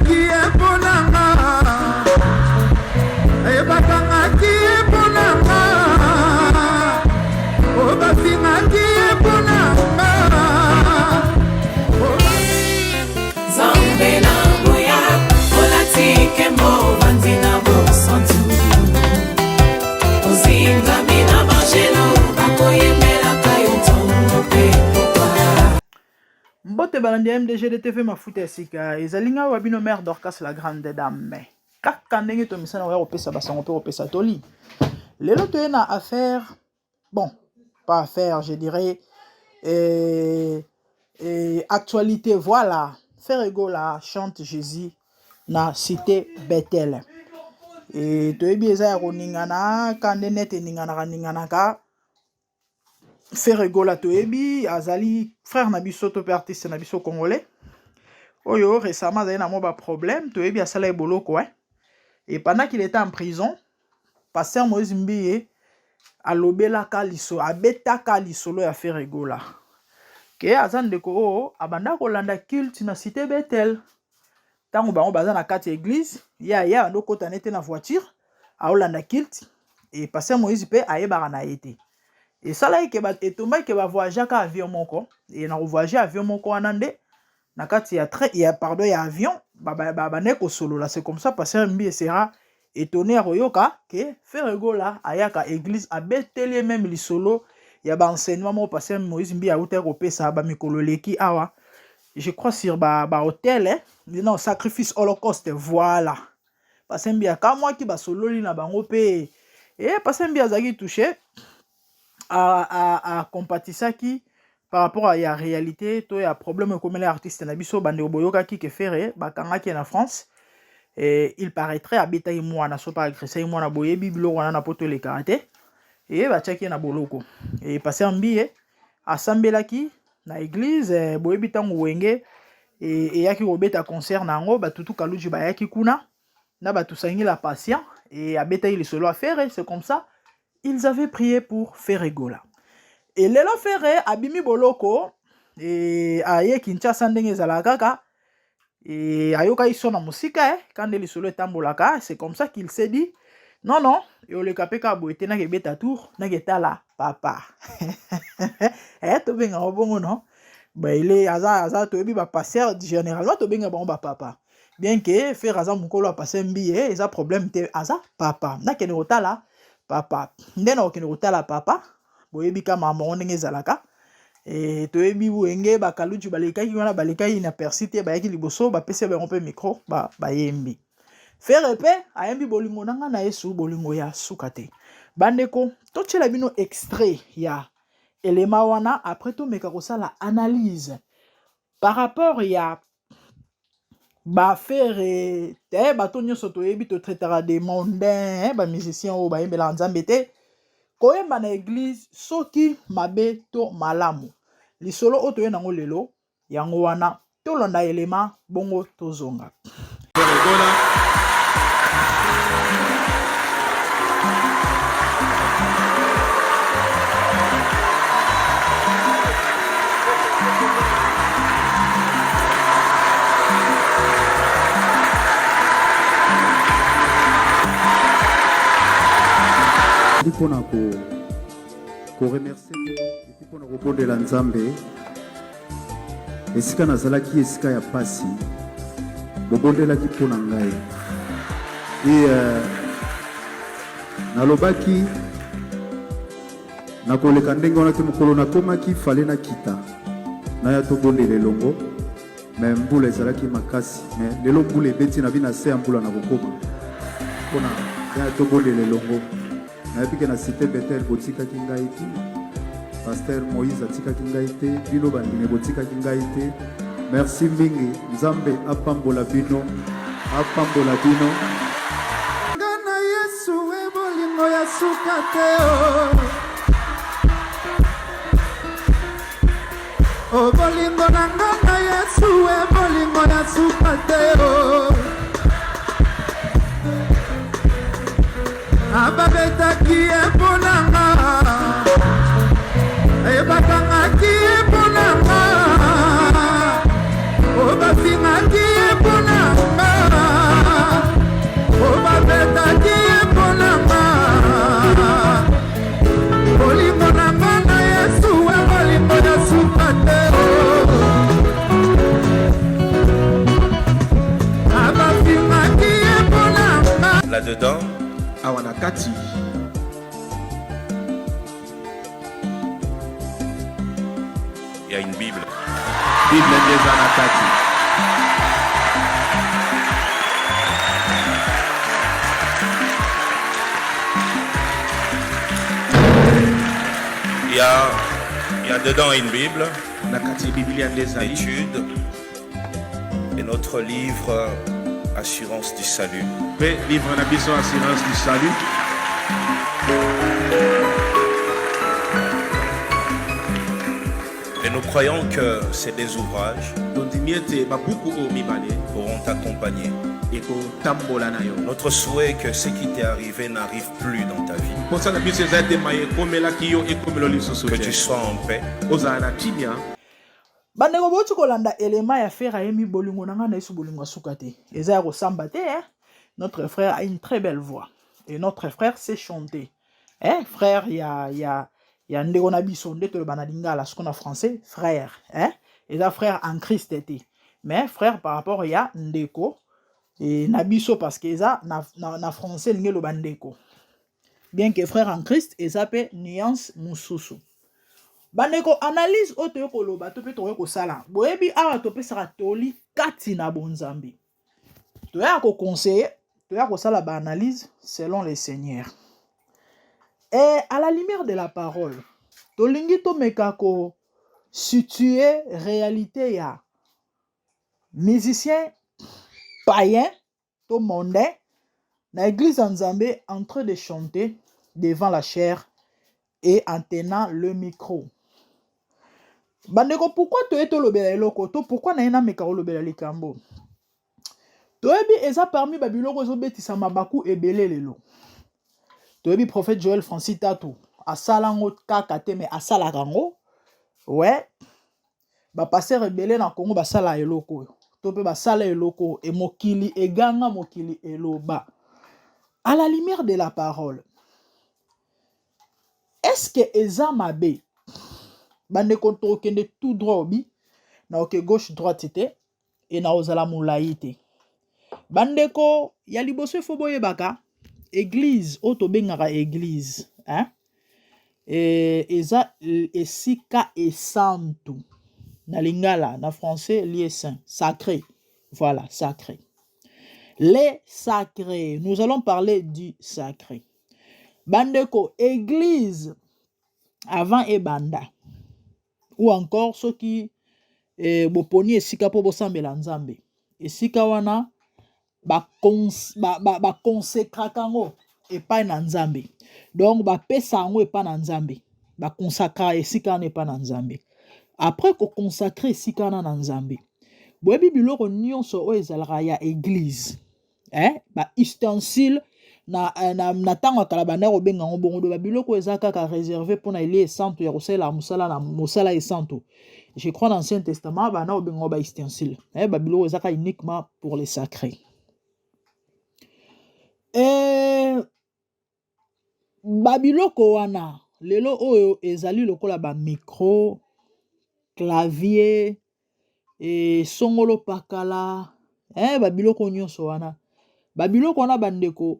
babetaki eponanga ebakangaki eponanga obasingaki eponanga Zambe na boya olatike mo bandina bosantu ozinga mina mangelo bakoyemela kayotongo pe Mbote balandi MDG de TV mafuta esika ezalinga wabino mère Dorcas la grande dame kaka ndenge to misana wa opesa basango pe opesa toli lelo to na affaire bon pas affaire je dirais actualité voilà Ferregola chante Jésus na cité Bethel et to ebi eza ya koningana kande nete ningana ka Ferregola toyebi azali frère na biso to pe artiste na biso congolais oyo récemment azali na moba problème toyebi asala eboloko et pendant qu'il était en prison pasteur Moïse Mbiye alobelaka liso abetaka lisolo ya Ferregola ke azandeko o abanda kolanda culte na cité Bethel tango bango baza na kati église ya ndokota nete na voiture aolanda culte et pasteur Moïse pe ayebaka na été. Et ça là que et tomba que va voyager ka avion moko et na voyager avion moko anande na kati ya train ya pardon ya avion ba neko solo là c'est comme ça pasteur Mbi sera étonné à royoka que Ferregola ayaka église a Bethel même li solo ya ba enseignement mo pasteur Moïse Mbi a uta kopesa ba mikolo leki awa je crois sur ba hôtel non sacrifice holocauste voilà pasteur Mbi aka moi ki ba solo li na bango pe et pasteur Mbi azaki touché à compatisaki par rapport à la réalité to ya problème comme les artistes na biso bande boyoka ki ke faire bakanga ki na France et il paraîtrait habita moi na so pas agressé moi na boye biblo wana na poto le karaté et ba tchaki na boloko et passer en billet asambelaki na église boye bitango wenge et yaki robeta concert nango ba tutu kaluji ba yaki kuna na ba tusangi la patient et abeta il solo à faire c'est comme ça. Ils avaient prié pour Ferregola. Et Lelo Ferre abimi boloko et aye Kinshasa ndenge zalakaka et ayoka iso na musika quand les solo tambolaka c'est comme ça qu'il s'est dit non et le kapeka boete na kebeta tour na ketala papa to benga obongo non ba ile aza to bi ba passer généralement to benga bon ba papa bien que faire aza mukolo passer mbiye eza problème te aza papa na kene otala papa ndena okene kotala papa boyebi kama maman ndenge zalaka et toyebi wenge bakaluju balekaki wana balekaki na persite bayaki liboso bapese bango pe micro bayembi faire pe ayembi bolingo nanga na Yesu bolingo ya sukate bandeko tochela bino extrait ya elema wana après to meka kosala analyse par rapport ya ba faire te bato nyonso toyebi to traitera des mondains ba musiciens o ba yembela nzambe te koyemba na église soki mabe to malamu lisolo o toye nango lelo yango wana tolonda elema bongo tozonga pour remercier et pour nous répondre de la Nzambe esika nazalaki esika ya pasi bobondelaki pour na ngai et nalobaki nakoleka ndenge wana te mokolo nakomaki fale na kita na ya tobondela elongo me mbula ezalaki makasi me lelo mbula ebeti na bina se ya mbula na kokoma mpona ya tobondela elongo nayebike na cité Bethel botikaki ngai te pasteur Moïse atikaki ngai te bino bandime botikaki ngai te merci mingi nzambe apambola bino ngana Yesu ebolingo ya suka te o bolingo na ngana Yesu ebolingo ya suka te ababetaki eponanga ebakangaki eponanga obasingaki eponanga Là-dedans, awa na kati il y a une Bible. Bible ndeza na kati. Il y a dedans une Bible, Na kati Biblia ndeza li. l'étude et notre livre Assurance du salut. Pe livre na biso assurance du salut. Et nous croyons que c'est des ouvrages Tondimi ete babuku oyo mibale pourront t'accompagner. ekotambola na yo. Notre souhait que ce qui t'est arrivé n'arrive plus dans ta vie. Mposa na biso eza ete maye ekomelaki yo ekomelo lisusu Que te. tu sois en paix. Ozala na kimia. bandeko boti kolanda elema ya fer ayemi bolingo na ngai na yesu bolingo asuka te eza ya kosamba te notre frère a une très belle voix et notre frère sait chanter frère ya ndeko na biso nde toloba na lingala siko na français frère eza frère en Christ te mais frère par rapport ya ndeko et na biso parce que eza na français lingi eloba ndeko bien que frère en Christ eza pe nuance mosusu. Bandeko analyse oto yo koloba to pe to ko sala. Boyebi awa to pesaka toli kati na bonzambi. To ya ko conseiller, to ya ko sala ba analyse selon le Seigneur. Et à la lumière de la parole, to lingi to meka ko situer réalité ya musicien païen to mondain na église en Zambie en train de chanter devant la chair et en tenant le micro. Bandeko, pourquoi tu es lobela eloko to pourquoi na ina meka lobela likambo toyebi eza parmi babiloko ezobetisa mabaku ebele lelo toyebi prophète Joel Francis Tatu asalango kaka te mais asalaka ngo ouais ba passer ebele na Congo basala eloko to pe basala eloko e mokili eganga mokili eloba à la lumière de la parole. Est-ce que eza mabe bandeko tokende tout droit obi na oke gauche droite te et na ozala molai te bandeko ya liboso fo boyebaka église o to bengaka église eza esika esantu na lingala na français lieu saint sacré voilà sacré les sacrés nous allons parler du sacré bandeko église avant ebanda ou encore ceux qui boponi esika po bosambela nzambe esika wana ba consécraka ngo epai na nzambe donc ba pesa ngo epai na nzambe ba consacra esika wana epai na nzambe après ko consacrer esika wana na nzambe boyebi biloko nyonso oyo ezalaka ya église ba ustensile na tango kala bana ko benga ngo bongo do ba biloko eza kaka réservé pour na lieu santo ya kosala musala na musala et santo. Je crois dans l'Ancien Testament bana ko benga ba ustensile ba biloko eza ka uniquement pour les sacrés. Ba biloko wana lelo oyo ezali lokola ba micro clavier et songolo pakala ba biloko nyonso wana ba biloko wana bandeko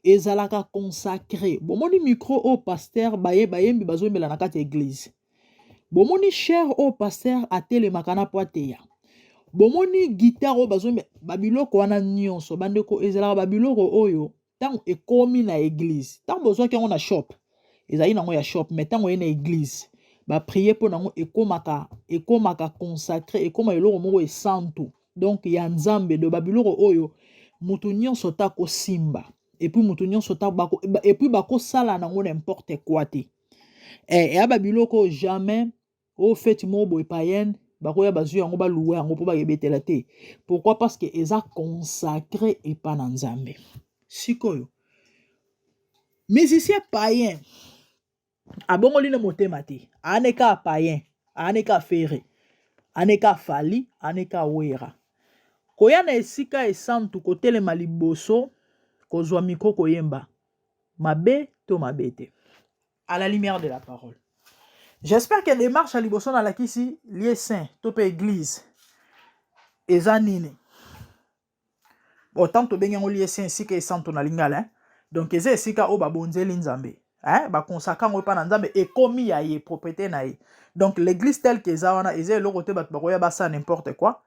ezalaka consacré bomoni micro au pasteur bayembi bazombela na kati église bomoni cher au pasteur atelemaka na poateya bomoni guitare o bazombe babiloko wana nyonso bandeko ezalaka babiloko oyo tango ekomi na église tango bozwaki yango na shop ezali nango ya shop mais tango ye na église baprier mpo nango ekomaka consacré ekoma eloko moko esantu donc ya nzambe do babiloko oyo mutu nyonso ta kosimba et puis mutu nyonso ta bako et puis bakosala nango n'importe quoi te ya babiloko jamais au fait mo boy païenne bakoya bazu yango baluwa yango po bayebetela te pourquoi parce que eza consacré et pas na nzambe sikoyo musicien païen abongoli na motema te aneka païen aneka fere aneka fali aneka wera koya na esika esantu kotelema liboso kozwa mikro koyemba mabe to mabe te à la lumière de la parole. J'espère que démarche à liboso na lakisi lieu saint to pe église eza nini autant to bengi ngoli esi esika esanto na lingala hein? Donc eza esika o babonzeli nzambe hein? Bakonsaka ngo pa na nzambe ekomi ya ye propriété na ye. Donc l'église telle que eza wana eza eloko te bato bakoya basa n'importe quoi,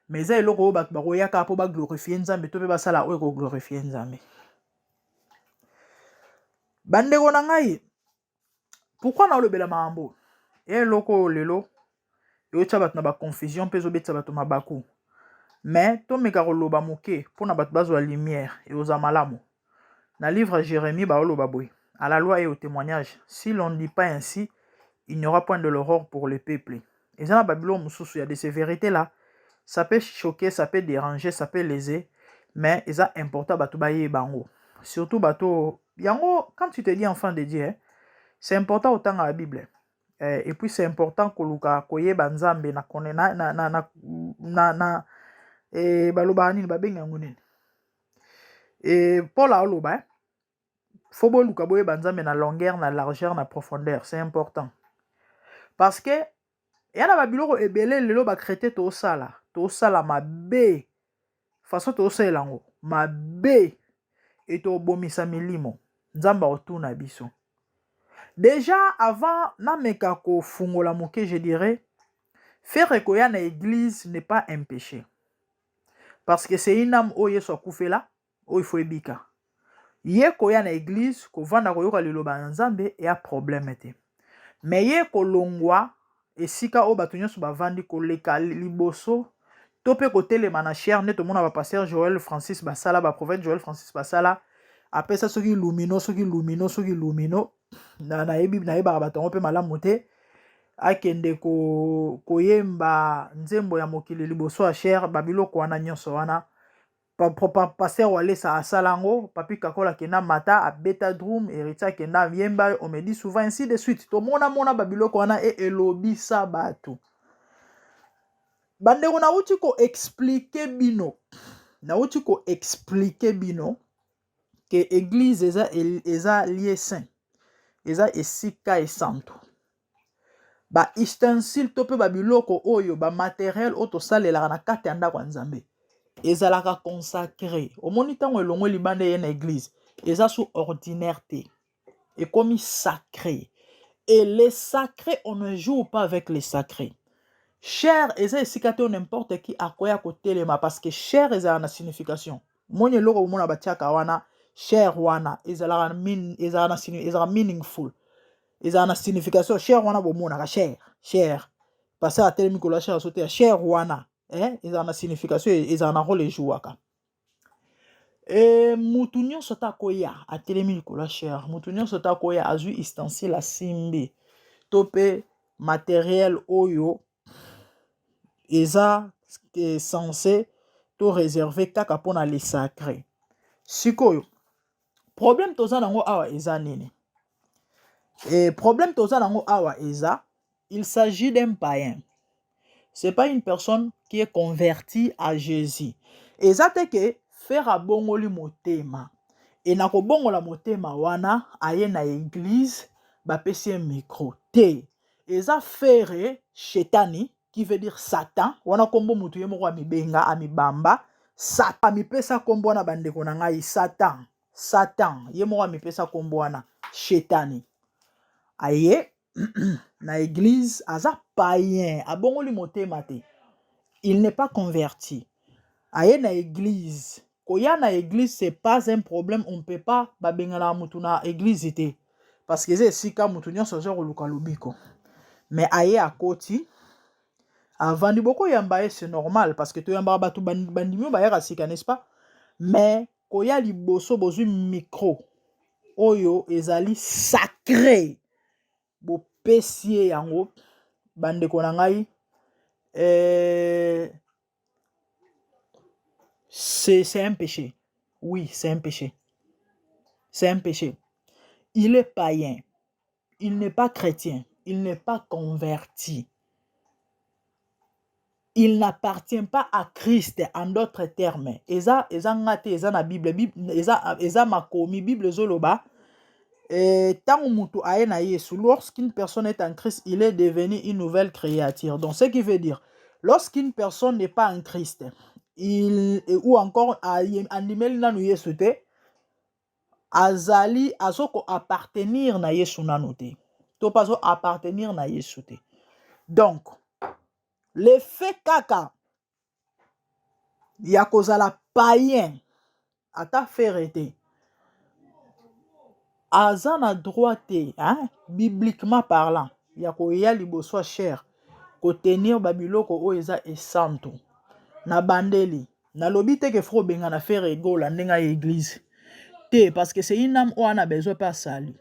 mais eza eloko oyo bato bakoyaka po baglorifie nzambe to mpe basala oyo ekoglorifie nzambe. Bandeko na ngai, pourquoi naolobela makambo eloko lelo eotya bato na baconfusion mpe ezobetisa bato mabaku, mais tomeka koloba moke mpona bato bazwa lumière eoza malamu. Na livre Jérémie baoloba boye, à la loi et au témoignage, si l'on ne dit pas ainsi, il n'y aura point de l'aurore pour le peuple. Et dans la Babylone mususu, il y a de ces vérités là, ça peut choquer, ça peut déranger, ça peut léser, mais c'est important bato baye bango. Surtout bato yango, quand tu te dis enfant de Dieu, c'est important autant à la Bible. Et puis c'est important que luka koye banzambe na kone na et baloba nini babenga ngunene. Et Paul a oloba faut bo luka boye banzambe na longueur, na largeur, na profondeur, c'est important. Parce que yana babiloko ebele lelo bakrete to sala mabe façon to sala ngo mabe et to bomisa milimo nzamba otuna biso. Déjà avant na meka ko fungola moke, je dirais faire koya na église n'est pas un péché. Parce que c'est une âme oye so kufela o il faut ebika. Ye koya na église ko vanda ko yoka liloba nzambe et a problème te. Mais ye ko longwa esika o bato nyonso bavandi koleka liboso to pe kotelema na cher ne tomona ba pasteur Joël Francis basala ba prophète Joël Francis basala apesa soki lumino na yebi na yeba bato pe malamu te akende koyemba nzembo ya mokili liboso a cher babiloko wana nyonso wana pasteur walesa asalango papi kakola kena mata abeta drum erita kena yemba on me dit souvent ainsi de suite to mona babiloko wana e elobisa bato. Bandeko nauti ko expliquer bino que église eza lié saint eza esika esanto. Ba ustensile to pe babiloko oyo ba matériel oto salela na kati anda kwa nzambe ezalaka consacré. Omoni ntango elongwe libanda ye na église eza sous ordinaire te ekomi sacré. Et les sacrés, on ne joue pas avec les sacrés. Cher eza esika te n'importe qui akoya kotelema parce que cher eza na signification. Moni eloko omona batiaka wana cher wana ezalaka meaningful. Eza na signification. Cher wana bomona ka cher parce que atelemi kola cher sote cher wana eza na signification eza na rôle jouaka. Mutu nyonso ta koya atelemi likola cher, mutu nyonso ta koya azwi ustensile asimbi to pe matériel oyo eza censé to réserver kaka pona les sacrés. Sikoyo problème toza nango awa eza nini? Problème toza nango awa eza il s'agit d'un païen. C'est pas une personne qui est convertie à Jésus. Eza te ke faire abongoli motema. Et na ko bongola motema wana aye na église bapesi micro te. Eza faire chetani qui veut dire Satan. Wana kombo mutu ye moko amibenga amibamba. Satan amipesa kombo na bandeko na ngai Satan. Satan ye moko amipesa kombo wana chetani. Aye na église aza païen abongoli motema te. Il n'est pas converti. Aye na église. Koya na église c'est pas un problème, on peut pas babengala mutu na église te. Parce que c'est sika mutu nyonso zo luka lubiko. Mais aye à koti avant di boko yamba c'est normal parce que to yamba batu bandimio ba yaka sika n'est-ce pas? Mais koya liboso bozu micro oyo ezali sacré. Bo pesie yango bandeko na ngai c'est un péché. Oui, c'est un péché. C'est un péché. Il est païen. Il n'est pas chrétien. Il n'est pas converti. Il n'appartient pas à Christ en d'autres termes. Eza ngate eza na Bible eza makomi Bible zoloba. Tant mutu aye na Yesu, lorsqu'une personne est en Christ, il est devenu une nouvelle créature. Donc ce qui veut dire lorsqu'une personne n'est pas en Christ, ou encore andimeli nanu Yesu te, azali azoko appartenir na Yesu nanu te. To pazo appartenir na Yesu te. Donc, le fait kaka ya kozala païen ata faire te, aza na droit te, hein, bibliquement parlant, ya koya liboso cher ko tenir babiloko o eza esanto na bandeli. Na lobi te ke fro benga na faire egola ndenga église te, parce que c'est une âme o ana besoin pas sali.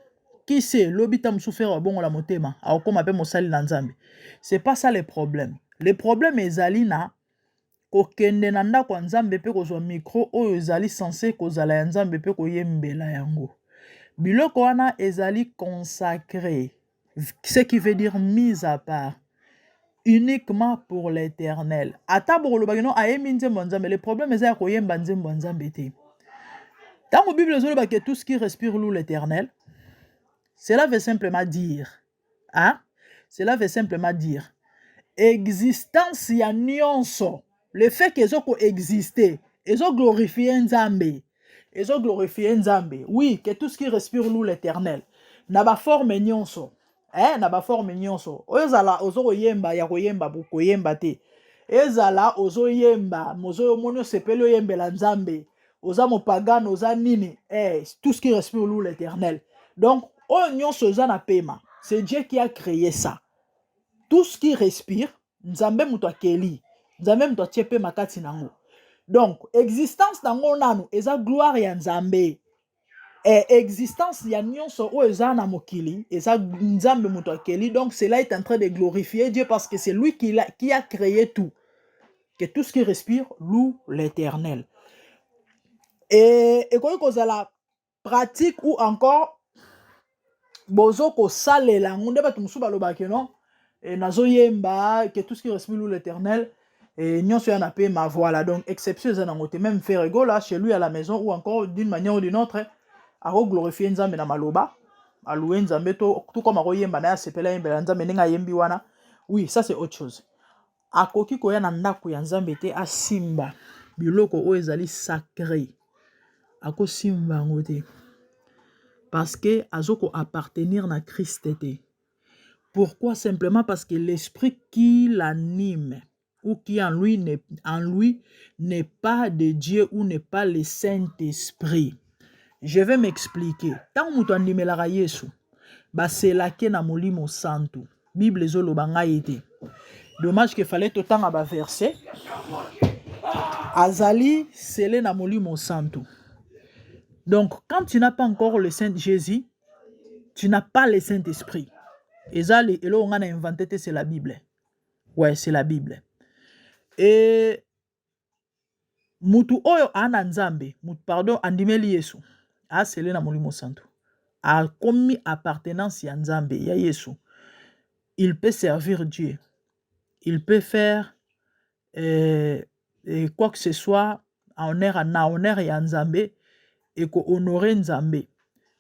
Qui sait lobi ta msufera wa bongo la motema akoma pe mosali na nzambe. C'est pas ça le problème. Le problème ezali na kokende na ndako ya nzambe pe kozwa micro oyo ezali censé kozala ya nzambe pe koyembela yango. Biloko wana ezali consacré, ce qui veut dire mis à part, uniquement pour l'éternel. Ata bokolo bakino ayembi nzembo nzambe, le problème eza ya koyemba nzembo nzambe te. Tango Bible ezoloba que tout ce qui respire loue l'éternel, cela veut simplement dire, hein? Cela veut simplement dire, existence ya nyonso, le fait que ezoko exister, ezo glorifier nzambe, ezo glorifier nzambe. Oui, que tout ce qui respire loue l'éternel. Na ba forme nyonso, na ba forme nyonso. Ezala ozo yemba ya koyemba bu koyemba te. Ezala ozo yemba, mozo monyo sepelo yembela nzambe. Oza mopagano, oza nini, tout ce qui respire loue l'éternel. Donc, nyonso oza na pema. C'est Dieu qui a créé ça. Tout ce qui respire, nzambe muto akeli, nzambe muto tiepe makati nango. Donc, existence nango nanu, eza gloire ya nzambe. Existence ya nyonso o eza na mokili, eza nzambe muto akeli. Donc, cela est en train de glorifier Dieu parce que c'est lui qui a créé tout. Que tout ce qui respire loue l'éternel. Et quand vous avez la pratique ou encore bozo ko salela ngonde ba tumusu baloba ke non et nazo yemba que tout ce qui respire loue l'éternel et nyonso ya na pe ma voilà. Donc exception za nangote même faire ego là chez lui à la maison ou encore d'une manière ou d'une autre a glorifier nzambe na maloba a louer nzambe tout comme a yemba na sepela yemba nzambe ninga yembi wana. Oui, ça c'est autre chose. Akoki ko ya na ndako ya nzambe te asimba biloko o ezali sacré. Ako simba ngote. Parce que azoko appartenir na Christ te. Pourquoi? Simplement parce que l'esprit qui l'anime ou qui en lui n'est pas de Dieu ou n'est pas le Saint-Esprit. Je vais m'expliquer. Tant muto andimelara Yesu, ba selake na molimo santo. Bible zolo banga ete. Dommage qu'il fallait autant à ba verset. Azali selé na molimo santo. Donc, quand tu n'as pas encore le Saint Jésus, tu n'as pas le Saint-Esprit. Et ça, et là, on a inventé, c'est la Bible. Ouais, c'est la Bible. Et mutu oyo ana nzambe, mutu pardon, andimeli Yesu. A c'est na molimo santo. A commis appartenance ya nzambe ya Yesu. Il peut servir Dieu. Il peut faire quoi que ce soit en honneur ya nzambe. Et ko honorer nzambe.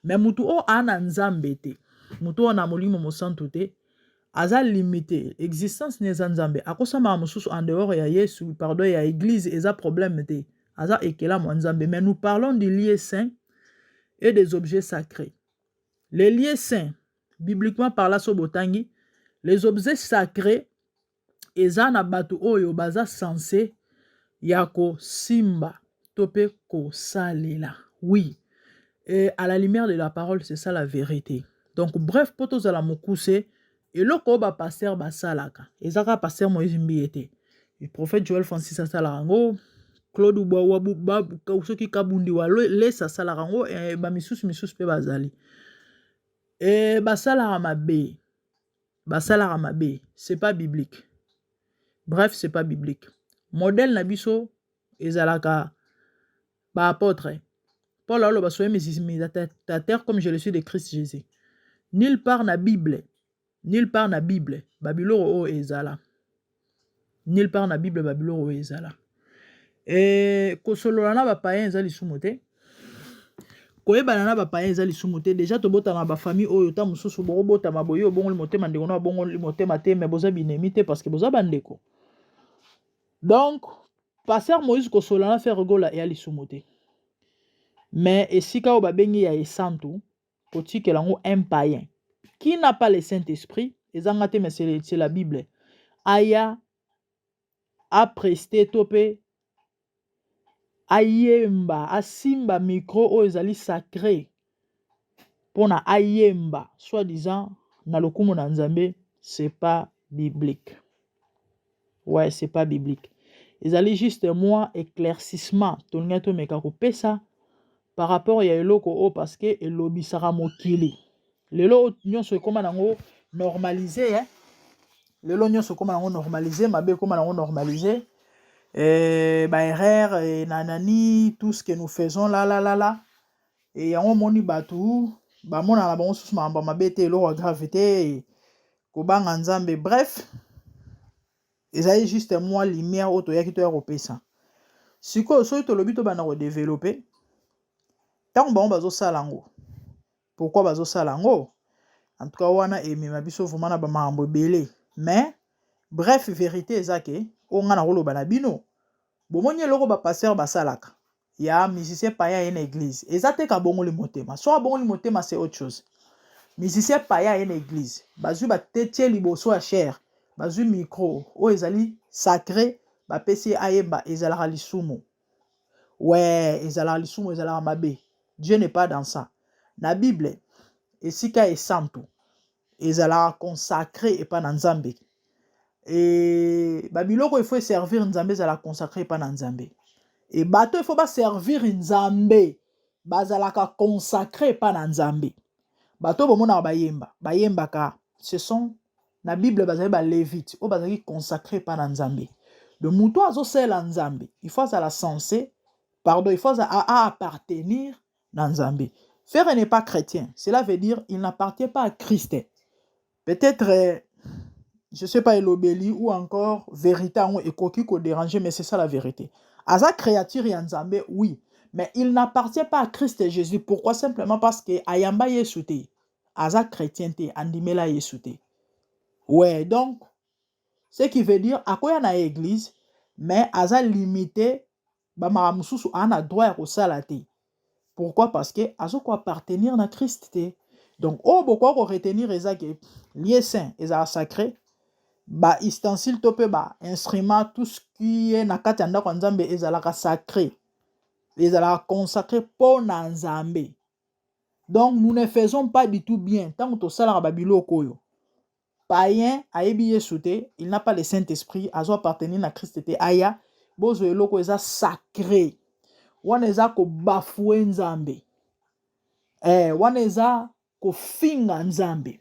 Mais mutu o ana nzambe te. Mutu o na molimo mosantu te. Aza limité. Existence neza nzambe. Akosa ma mususu en dehors ya Yesu, pardon, ya église, eza problème te. Aza ekela mo nzambe. Mais nous parlons du lieu saint et des objets sacrés. Les lieux saints, bibliquement parlant so botangi, les objets sacrés, eza na batu oyo baza censé yako simba tope ko salela. Oui, et à la lumière de la parole, c'est ça la vérité. Donc, bref, potos à la moukuse, et le koba pasteur basalaka. Et zaka pasteur Moïse Mbiete. Le prophète Joël Francis Salarango, Claude Ouawabu, Kausoki Kabundi Walo, Lesa Salarango, et Bamisus Pe Bazali. Et Basalaramabe, c'est pas biblique. Bref, c'est pas biblique. Modèle Nabiso, Ezalaka, ba apôtre. Paul a dit soyez mes imitateurs comme je le suis de Christ Jésus. Nulle part na Bible, Babylore o ezala. Nulle part na Bible, Babylore o ezala. Et kosololana ba païen ezali sumote. Koyebana ba païen ezali sumote. Déjà to botana ba famille oyo ta mususu borobota maboyo bongo le motema ndeko na bongo le motema te mais boza binemite parce que boza bandeko. Donc Pasteur Moïse Kosolana fait rigola et ali sumote. Mais esika o babengi ya esantu, poti que lango un païen qui n'a pas le Saint-Esprit, ezangate mais c'est la Bible. Aya a presté topé ayemba asimba micro o ezali sacré pona ayemba soi-disant na lokumu na Nzambe, c'est pas biblique. Ouais, c'est pas biblique. Ezali juste moi éclaircissement tolinga to meka ko pesa par rapport ya eloko o parce que elobisaka mokili. Lelo nyonso ekoma nango normaliser hein. Lelo nyonso ekoma nango normaliser, mabe ekoma nango normaliser. Erreur et nanani tout ce que nous faisons là et yango moni batu ba mona na bango susu mamba mabete eloko gravité kobanga Nzambe. Bref, ezali juste moi lumière auto yaki to ya kopesa. Siko so to lobi to bana ko développer. Tant bango bazo salango. Pourquoi bazo salango? En tout cas wana emema biso vraiment na ba mambo belé. Mais bref, vérité ezake o ngana koloba na bino. Bomoni eloko ba pasteur basalaka. Ya musicien païen en église. Ezate ka bongo le motema. Soit bongo le motema c'est autre chose. Musicien païen en église. Bazu ba tetie liboso a cher. Bazu micro o ezali sacré ba pesi ayemba ezala lisumu. Ouais, ezala lisumu ezala mabe. Dieu n'est pas dans ça. Na Bible esika est santo. Ezala consacré et pas dans Nzambe. Et babiloko il faut servir Nzambe ezala consacré et pas dans Nzambe. Et bateau il faut pas servir Nzambe. Bazalaka consacré et pas dans Nzambe. Bateau bomona bayemba ka ce sont na Bible bazali ba lévite o bazali consacré pas dans Nzambe. Le mouton azo sela Nzambe. Il faut ça la sensé. Pardon, il faut à appartenir dans Nzambe. Frère n'est pas chrétien. Cela veut dire il n'appartient pas à Christ. Peut-être je sais pas elobeli ou encore vérité en ekoki ko déranger mais c'est ça la vérité. Asa créature ya Nzambe oui, mais il n'appartient pas à Christ Jésus. Pourquoi? Simplement parce que ayamba yesute. Asa chrétienté andimela yesute. Ouais, donc ce qui veut dire akoya na église mais asa limité ba maramususu ana droit ko salate. Pourquoi? Parce que aso ko appartenir na Christ te. Donc oh beaucoup ko retenir ezake lié saint ezala sacré. Ba ustensile topé ba instrument tout ce qui est na kati ya ndako Nzambe ezalaka sacré. Ezalaka consacré pour Nzambe. Donc nous ne faisons pas du tout bien tant que salaka babilo koyo. Païen ayebi yesute, il n'a pas le Saint-Esprit, azo appartenir na Christ te aya, bozo eloko eza sacré. Wana eza ko bafouer Nzambe. Wana eza ko finga Nzambe.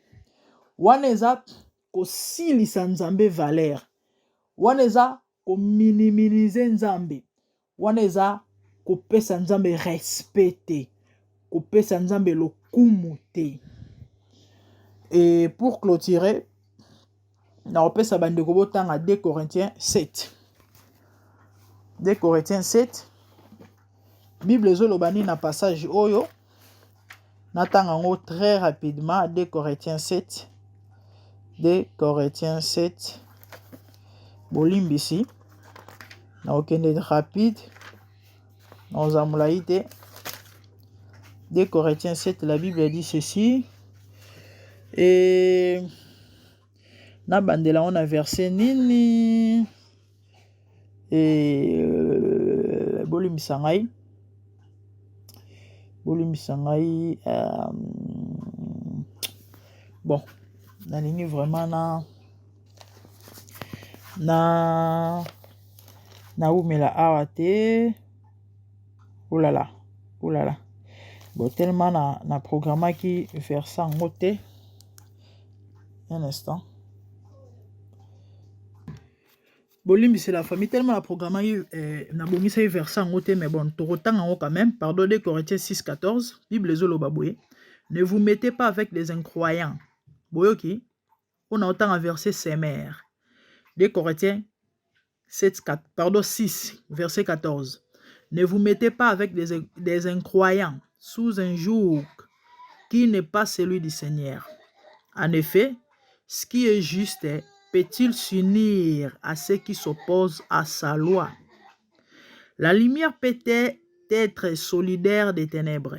Wana eza ko silisa Nzambe valeur. Wana eza ko minimiser Nzambe. Wana eza ko pesa Nzambe respecté. Ko pesa Nzambe lokumu te. Et pour clôturer, na opesa bandeko botanga 2 Corinthiens 7. 2 Corinthiens 7. Bible zolobani na passage oyo. Natanga ngo très rapidement 2 Corinthiens 7. 2 Corinthiens 7. Bolimbisi. Na okende rapide. Na ozamulaite. 2 Corinthiens 7, la Bible dit ceci. Et na bandela on a verset nini. Et bolimbisangay. Bolimbisangay. Bon, na nini vraiment na umela awate. Oulala. Oulala. Bon, tellement na programme qui verset en côté. Un instant. Bolimbi c'est la famille tellement la programme na bomisa verset en côté mais bon torotan en haut quand même. Pardon, 2 Corinthiens 6:14. Bible zolo baboué. Ne vous mettez pas avec les incroyants. Boyoki. On a autant un verset sémère. 2 Corinthiens 6 verset 14. Ne vous mettez pas avec des incroyants sous un joug qui n'est pas celui du Seigneur. En effet, ce qui est juste peut-il s'unir à ceux qui s'opposent à sa loi? La lumière peut être solidaire des ténèbres.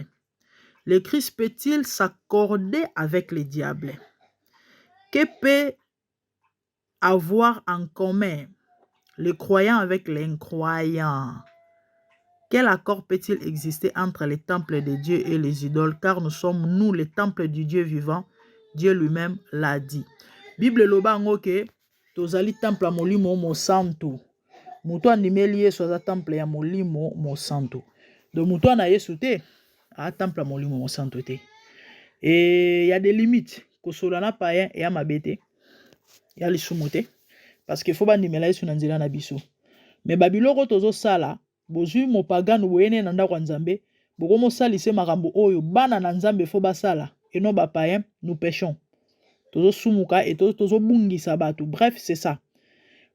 Le Christ peut-il s'accorder avec le diable? Que peut avoir en commun le croyant avec l'incroyant? Quel accord peut-il exister entre les temples de Dieu et les idoles? Car nous sommes, nous, les temples du Dieu vivant. Dieu lui-même l'a dit. Bible loba ngoke, tozali temple ya molimo mo santo. Mutu andimeli Yesu aza temple ya molimo mo santo. Donc mutu na Yesu te, a temple ya molimo mo santo te. Et il y a des limites. Kosolana païen et amabete. Il y a les soumote. Parce qu'il faut bandimela Yesu na nzela na biso. Mais babiloko tozo sala, bozui mo pagano boyene na ndako nzambe, boko mo salise makambo oyo bana na nzambe fo basala. Et non ba païen, nous péchons. Tozo sumuka et tozo bungi sabatu. Bref, c'est ça.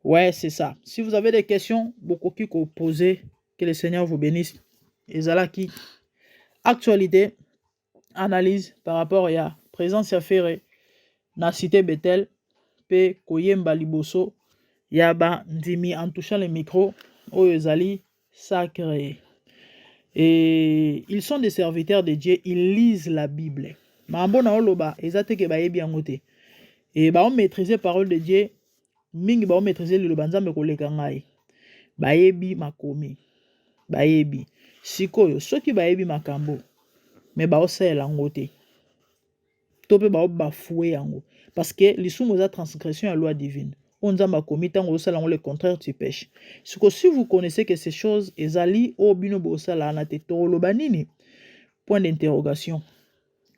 Ouais, c'est ça. Si vous avez des questions, beaucoup qui poser, que le Seigneur vous bénisse. Et zalaki, actualité, analyse par rapport à la présence à faire na cité Bethel, pe koyemba liboso, yaba ndimi en touchant le micro, oyezali sacré. Et ils sont des serviteurs de Dieu, ils lisent la Bible. Mambo na oloba, ezate ke bayebi angote. Et ba on maîtriser parole de Dieu, mingi ba on maîtriser le banzambe koleka ngai. Bayebi makomi. Bayebi. Sikoyo, soki bayebi makambo, mais ba osela ngote. Tope ba bafoué yango. Parce que lisumu za transgression à la loi divine. On nzamba komi tango osala le contraire tu pêches. Si vous connaissez que ces choses ezali obino bo osala na te toloba nini? Point d'interrogation.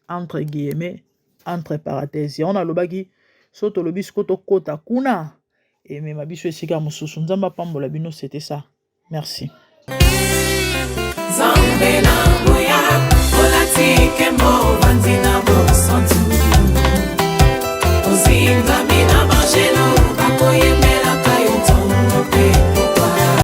Entre guillemets, entre parenthèses. On a lobaki soto lobi skoto kota kuna. Et même abiso esika mususu nzamba pambola bino, c'était ça. Merci. Zambena